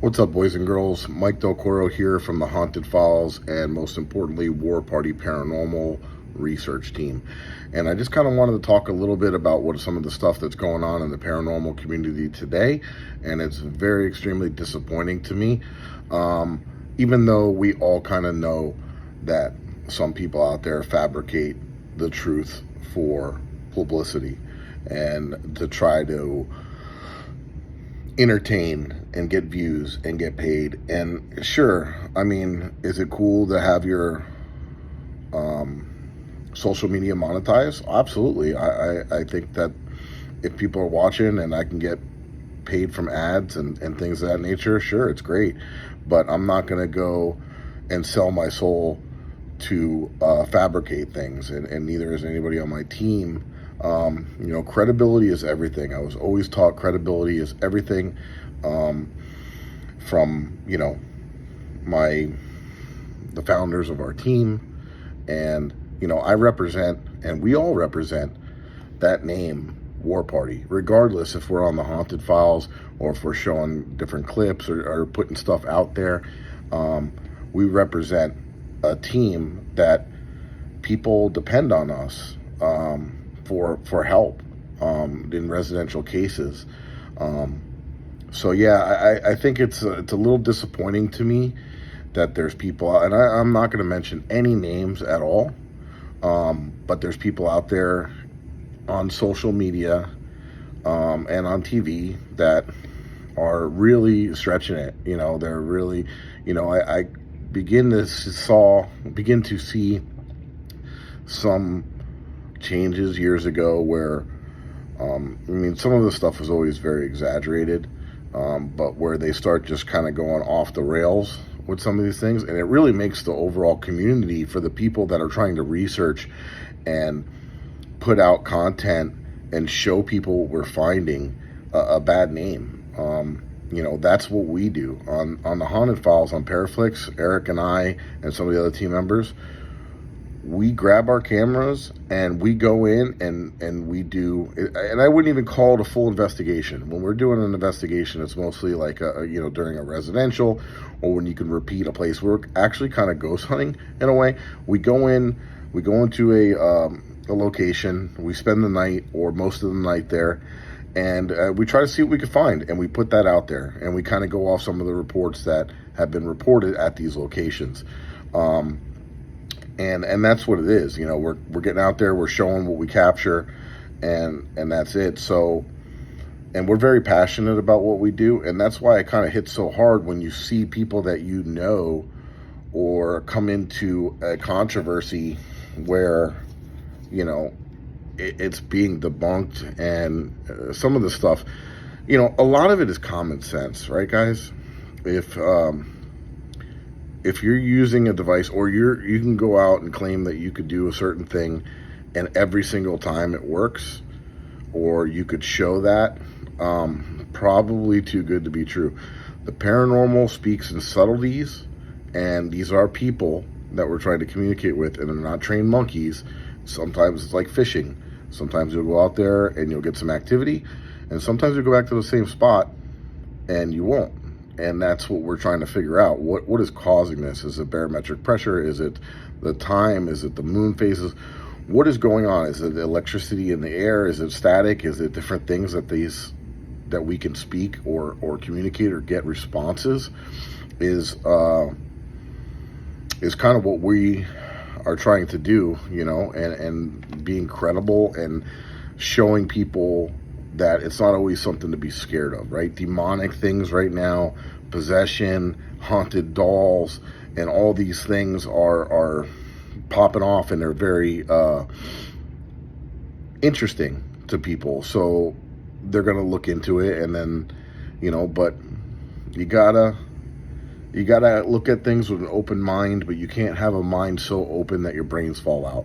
What's up, boys and girls? Mike Del Coro here from the Haunted Files and, most importantly, War Party Paranormal research team. And I just kind of wanted to talk a little bit about what some of the stuff that's going on in the paranormal community today. And it's very extremely disappointing to me, even though we all kind of know that some people out there fabricate the truth for publicity and to try to entertain and get views and get paid. And sure, I mean, is it cool to have your social media monetized? Absolutely. I think that if people are watching and I can get paid from ads and things of that nature, sure, it's great. But I'm not going to go and sell my soul to fabricate things, and neither is anybody on my team. Credibility is everything. I was always taught credibility is everything, from, the founders of our team. And, I represent, and we all represent that name, War Party, regardless if we're on the Haunted Files or if we're showing different clips or putting stuff out there. We represent a team that people depend on us for help in residential cases. So yeah, I think it's a little disappointing to me that there's people, and I'm not going to mention any names at all, but there's people out there on social media and on TV that are really stretching it. They're really, I begin to see some changes years ago where, some of the stuff was always very exaggerated, but where they start just kind of going off the rails with some of these things, and it really makes the overall community, for the people that are trying to research and put out content and show people what we're finding, a bad name. That's what we do on the Haunted Files on Paraflixx. Eric and I and some of the other team members, we grab our cameras and we go in and we do, and I wouldn't even call it a full investigation. When we're doing an investigation, it's mostly like during a residential, or when you can repeat a place. We're actually kind of ghost hunting in a way. We go into a location, we spend the night or most of the night there, and we try to see what we can find, and we put that out there, and we kind of go off some of the reports that have been reported at these locations. And that's what it is. We're getting out there, we're showing what we capture, and that's it. So, and we're very passionate about what we do, and that's why it kind of hits so hard when you see people that or come into a controversy where, it's being debunked, and some of the stuff, a lot of it is common sense, right, guys? If you're using a device, or you can go out and claim that you could do a certain thing and every single time it works, or you could show that, probably too good to be true. The paranormal speaks in subtleties, and these are people that we're trying to communicate with, and they're not trained monkeys. Sometimes it's like fishing. Sometimes you'll go out there and you'll get some activity, and sometimes you'll go back to the same spot and you won't. And that's what we're trying to figure out. What is causing this? Is it barometric pressure? Is it the time? Is it the moon phases? What is going on? Is it electricity in the air? Is it static? Is it different things that we can speak or communicate or get responses? Is kind of what we are trying to do, and being credible and showing people that it's not always something to be scared of, right? Demonic things right now, possession, haunted dolls, and all these things are popping off, and they're very interesting to people. So they're going to look into it, and then, but you gotta look at things with an open mind, but you can't have a mind so open that your brains fall out.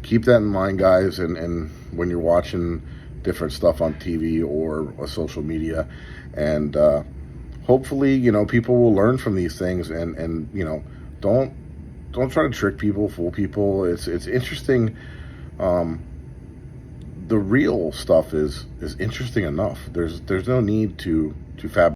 Keep that in mind, guys, and when you're watching different stuff on TV or social media, and hopefully, people will learn from these things, and don't try to trick people, fool people. It's interesting. The real stuff is interesting enough. There's no need to fabricate